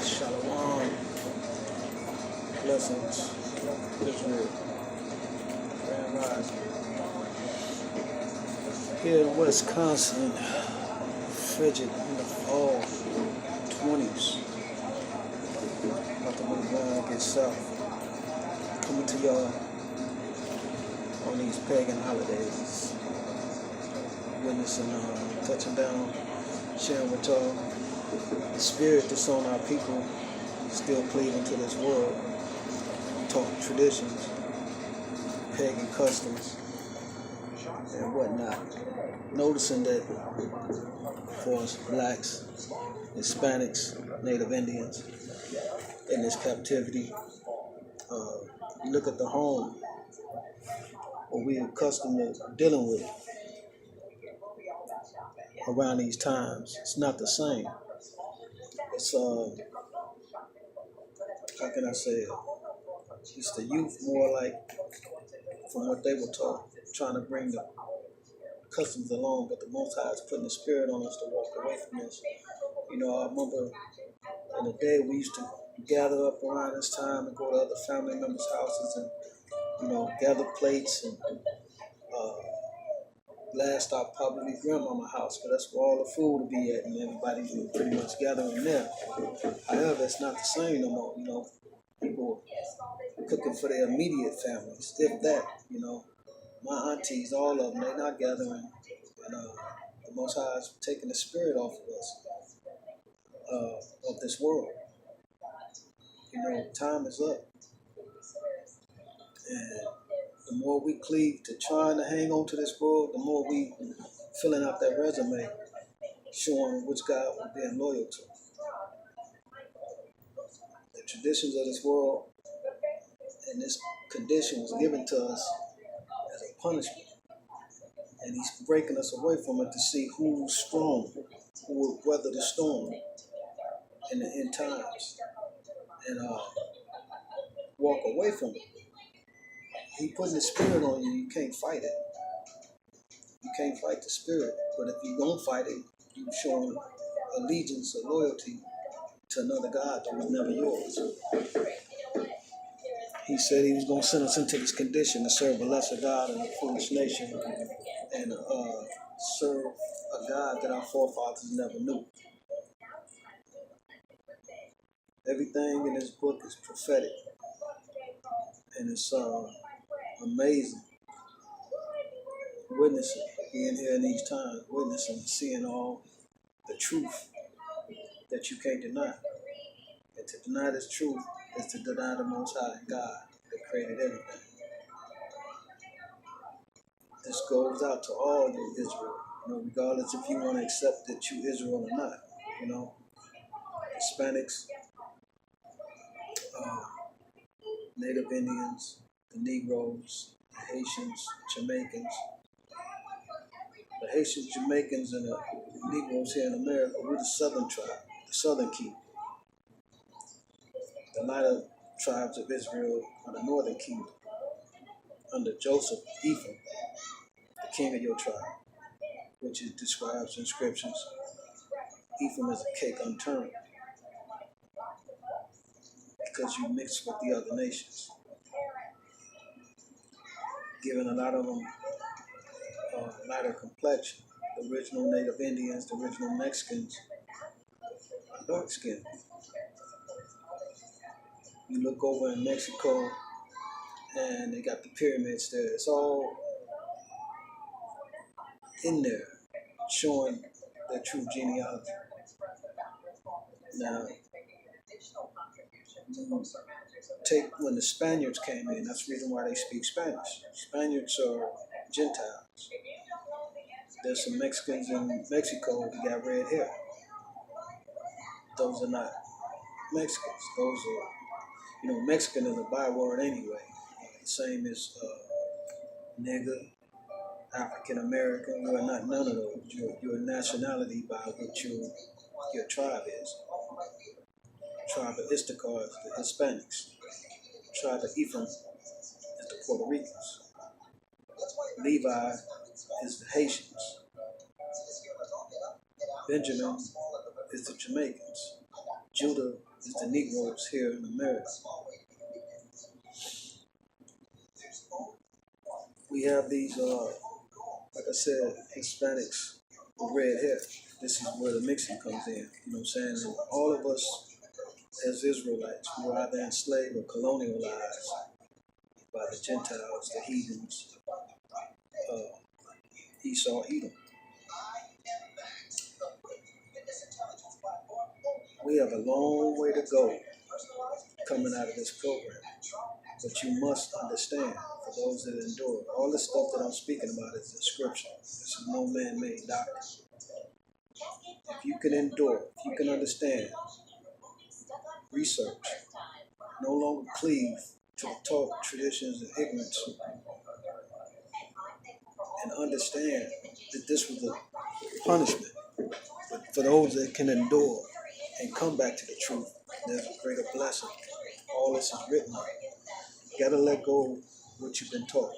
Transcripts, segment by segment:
Shalom, blessings, Israel, Grand Rising. Here in Wisconsin, frigid in the fall, 20s. About to move down, get south. Coming to y'all on these pagan holidays. Witnessing, touching down, sharing with y'all the spirit that's on our people, still cleaving to this world, taught traditions, pagan customs, and whatnot. Noticing that for us blacks, Hispanics, Native Indians, in this captivity, you look at the home, what we're accustomed to dealing with around these times, it's not the same. It's how can I say it? It's the youth more like, from what they were taught, trying to bring the customs along, but the Most High is putting the spirit on us to walk away from this. You know, I remember in the day we used to gather up around this time and go to other family members' houses and, you know, gather plates and last stop probably grandmama's house, because that's where all the food would be at, and everybody's pretty much gathering there. However, it's not the same no more. You know, people cooking for their immediate families, if that. You know, my aunties, all of them, they're not gathering, and the Most High is taking the spirit off of us, of this world. You know, time is up, and the more we cleave to trying to hang on to this world, the more we filling out that resume, showing which God we're being loyal to. The traditions of this world and this condition was given to us as a punishment, and He's breaking us away from it to see who's strong, who will weather the storm in the end times, and walk away from it. He putting the spirit on you, you can't fight it. You can't fight the spirit, but if you don't fight it, you're showing allegiance or loyalty to another God that was never yours. He said He was going to send us into this condition to serve a lesser God and a foolish nation, and serve a God that our forefathers never knew. Everything in this book is prophetic, and it's amazing witnessing, being here in these times, witnessing, seeing all the truth that you can't deny. And to deny this truth is to deny the Most High God that created everything. This goes out to all you Israel, you know, regardless if you want to accept that you Israel or not. You know, Hispanics, Native Indians, the Negros, the Haitians, Jamaicans. The Haitians, Jamaicans, and the Negros here in America, we're the southern tribe, the southern key. The lighter tribes of Israel are the northern kingdom, under Joseph, Ephraim, the king of your tribe, which it describes in scriptures. Ephraim is a cake unturned, because you mix with the other nations, giving a lot of them lighter complexion. The original Native Indians, the original Mexicans, are dark skinned. You look over in Mexico, and they got the pyramids there. It's all in there, showing their true genealogy. Now, take when the Spaniards came in, that's the reason why they speak Spanish. Spaniards are Gentiles. There's some Mexicans in Mexico that got red hair. Those are not Mexicans. Those are, you know, Mexican is a byword anyway. Same as nigger, African American. You are not none of those. You're a nationality by what your tribe is. Tribe of Issachar is the Hispanics. Tribe of Ephraim is the Puerto Ricans. Levi is the Haitians. Benjamin is the Jamaicans. Judah is the Negros here in America. We have these, like I said, Hispanics with red hair. This is where the mixing comes in. You know what I'm saying? And all of us as Israelites, we were either enslaved or colonialized by the Gentiles, the heathens, Esau, Edom. We have a long way to go coming out of this program. But you must understand, for those that endure, all the stuff that I'm speaking about is in scripture. This is no man-made doctrine. If you can endure, if you can understand, research, no longer cleave to the talk, traditions, and ignorance, and understand that this was a punishment for those that can endure and come back to the truth, there's a greater blessing. All this is written on. You gotta let go of what you've been taught.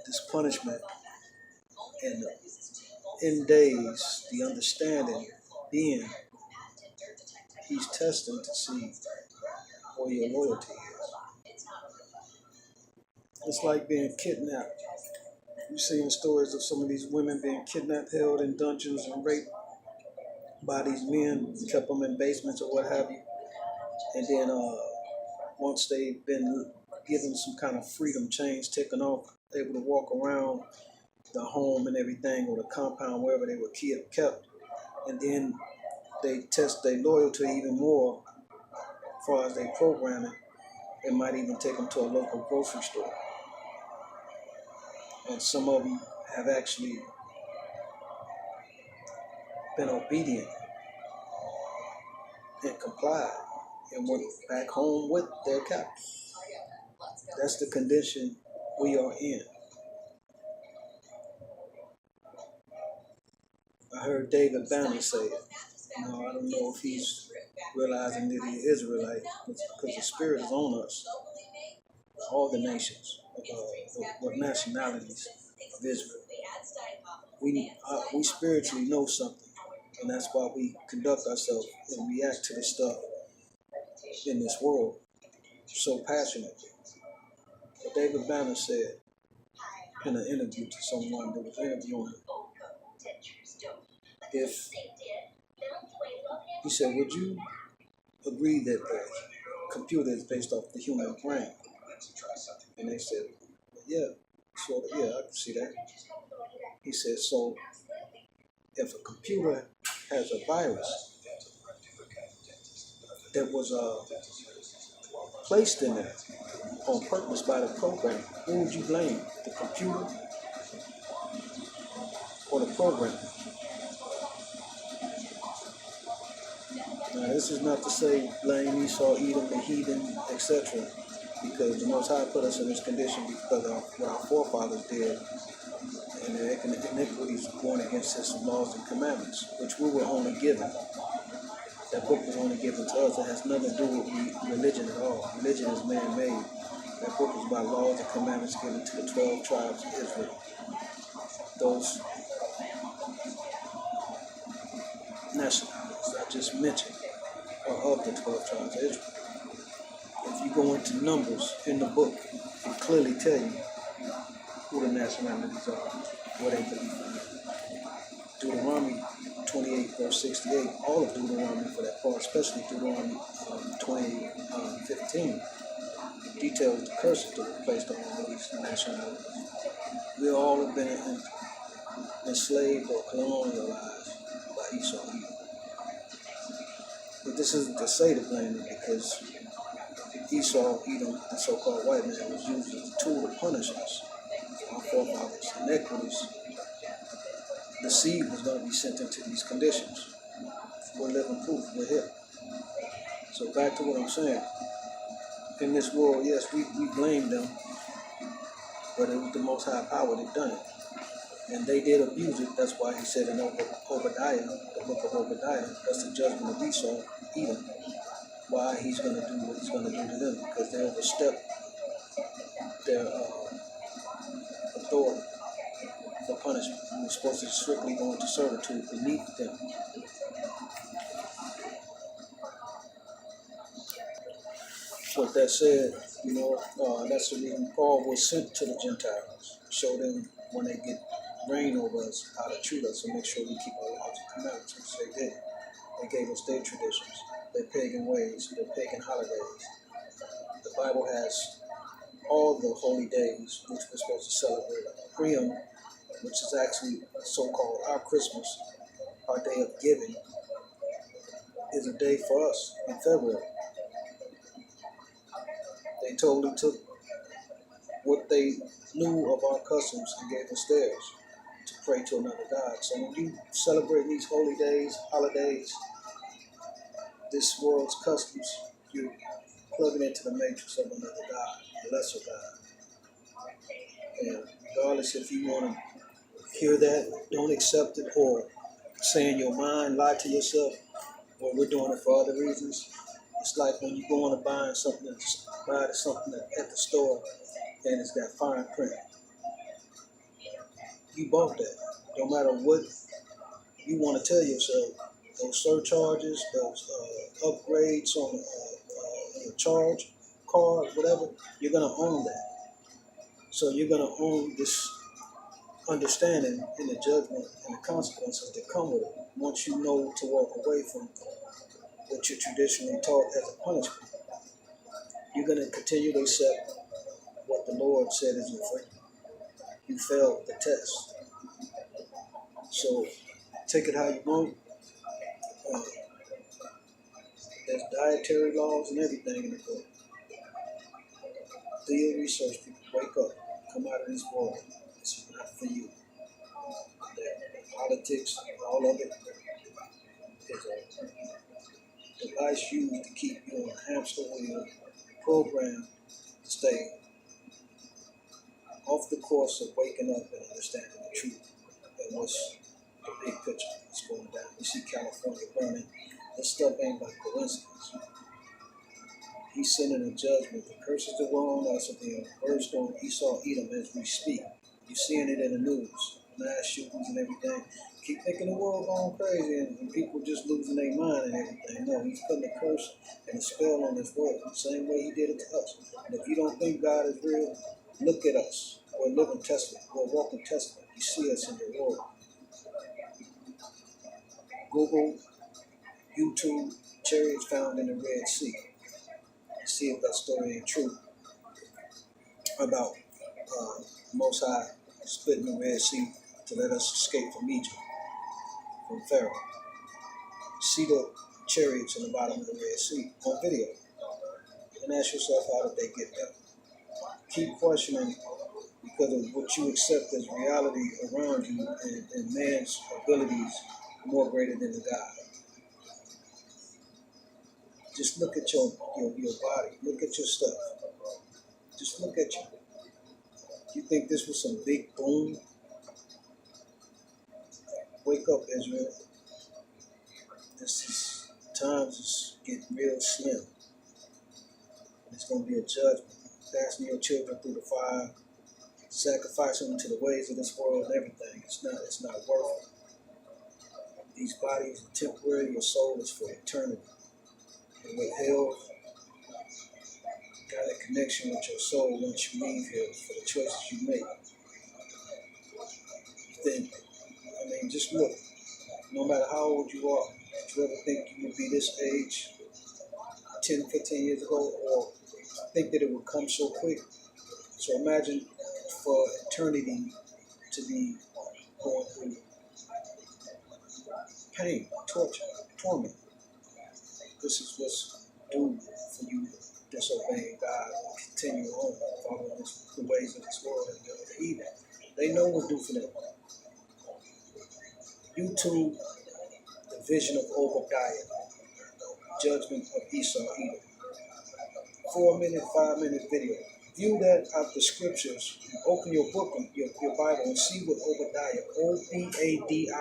This punishment and in days, the understanding being, he's testing to see where your loyalty is. It's like being kidnapped. You've seen stories of some of these women being kidnapped, held in dungeons, and raped by these men, kept them in basements or what have you. And then once they've been given some kind of freedom, chains taken off, able to walk around the home and everything, or the compound, wherever they were kept. And then they test their loyalty even more as far as their programming. It might even take them to a local grocery store. And some of them have actually been obedient and complied and went back home with their captor. That's the condition we are in. I heard David Banner say it. Now, I don't know if he's realizing that he's Israelite, because the Spirit is on us, all the nations, what nationalities of Israel. We spiritually know something, and that's why we conduct ourselves and react to the stuff in this world so passionately. But David Banner said in an interview to someone that was interviewing him, he said, would you agree that the computer is based off the human brain? And they said, yeah, sort of, yeah, I can see that. He said, so if a computer has a virus that was placed in there on purpose by the program, who would you blame? The computer or the program? Now, this is not to say blame Esau, Edom, the heathen, etc., because the Most High put us in this condition because of what our forefathers did, and their iniquities born against His laws and commandments, which we were only given. That book was only given to us. It has nothing to do with religion at all. Religion is man-made. That book is about laws and commandments given to the 12 tribes of Israel. Those nationalities I just mentioned are of the 12 tribes of Israel. If you go into Numbers in the book, it clearly tell you who the nationalities are, what they believe in. Deuteronomy 28, verse 68, all of Deuteronomy for that part, especially Deuteronomy 28:15, details the curses that were placed on all these nationalities. We all have been enslaved or colonialized by Esau. But this isn't to say to blame them, because Esau, Edom, the so-called white man, was used as a tool to punish us. Our forefathers' inequities. The seed was going to be sent into these conditions. We're living proof. We're here. So back to what I'm saying. In this world, yes, we blame them, but it was the Most High power that done it. And they did abuse it. That's why he said in Obadiah, the book of Obadiah, that's the judgment of Esau, Edom. Why he's going to do what he's going to do to them, because they overstepped their authority for punishment. We were supposed to strictly go into servitude beneath them. With that said, that's the reason Paul was sent to the Gentiles, show them when they get reign over us how to treat us and make sure we keep our laws and commandments, which they did. They gave us their traditions, their pagan ways, their pagan holidays. The Bible has all the holy days which we're supposed to celebrate. Priam, which is actually so-called our Christmas, our day of giving, is a day for us in February. They totally took what they knew of our customs and gave us theirs to pray to another God. So when you celebrate these holy days, holidays, this world's customs, you're plugging into the matrix of another God, a lesser God. And regardless if you want to hear that, don't accept it, or say in your mind, lie to yourself, or we're doing it for other reasons. It's like when you go on to buying something, buy something at the store and it's got fine print. You bought that. No matter what you want to tell yourself, those surcharges, those upgrades on your charge card, whatever, you're going to own that. So you're going to own this understanding and the judgment and the consequences that come with it once you know to walk away from what you're traditionally taught as a punishment. You're going to continue to accept what the Lord said is your faith. You failed the test. So take it how you want. There's dietary laws and everything in the book. Do your research, people. Wake up. Come out of this world. This is not for you. The politics, all of it, is a device used to keep you on a hamster wheel, programmed to stay off the course of waking up and understanding the truth and what's the big picture that's going down. You see California burning. This stuff ain't by coincidence. He's sending a judgment. The curses that were on us are being reversed on Esau, Edom as we speak. You're seeing it in the news, mass shootings and everything. Keep thinking the world going crazy and people just losing their mind and everything. No, he's putting a curse and a spell on this world the same way he did it to us. And if you don't think God is real, look at us. We're living testament. We're walking testament. You see us in the world. Google, YouTube, chariots found in the Red Sea. See if that story ain't true about Most High splitting the Red Sea to let us escape from Egypt, from Pharaoh. See the chariots in the bottom of the Red Sea on video and ask yourself, how did they get there? Keep questioning because of what you accept as reality around you and man's abilities more greater than the God. Just look at your body. Look at your stuff. Just look at you. You think this was some big boom? Wake up, Israel. Times is getting real slim. It's going to be a judgment. Passing your children through the fire, sacrificing them to the ways of this world and everything. It's not worth it. These bodies are temporary. Your soul is for eternity. And with hell, got a connection with your soul once you leave here for the choices you make. Just look. No matter how old you are, did you ever think you would be this age 10, 15 years ago, or think that it would come so quick? So imagine for eternity to be going through pain, torture, torment. This is what's due for you disobeying God and continue on following the ways of this world and the evil. They know what's due for them. YouTube, the vision of Obadiah, judgment of Esau, Edom. 4-minute, 5-minute video. View that out the scriptures. Open your book, your Bible, and see what Obadiah, Obadiah,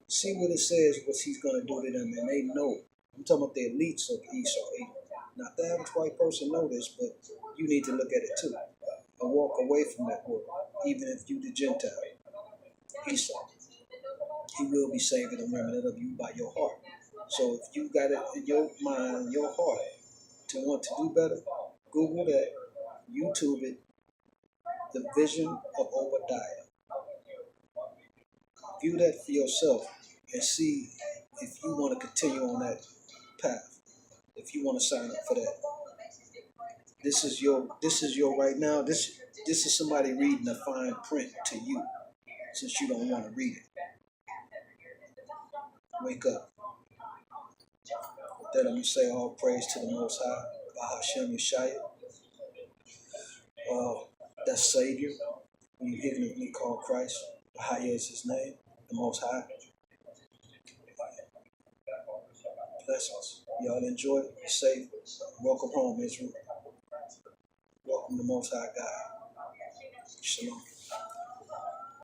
see what it says, what he's going to do to them, and they know. I'm talking about the elites of Esau, Edom. Not the average white person know this, but you need to look at it too. And walk away from that world, even if you the Gentile. Esau. He will be saving a remnant of you by your heart. So if you got it in your mind, your heart, to want to do better, Google that, YouTube it, The Vision of Obadiah. View that for yourself and see if you want to continue on that path. If you want to sign up for that. This is your right now. This is somebody reading the fine print to you, since you don't want to read it. Wake up. With that, I'm gonna say all praise to the Most High, Bahashem Yeshaya. That's Savior, who you ignorantly call Christ. Bahaya is his name, the Most High. Blessings. Y'all enjoy. Be safe. Welcome home, Israel. Welcome to Most High God. Shalom.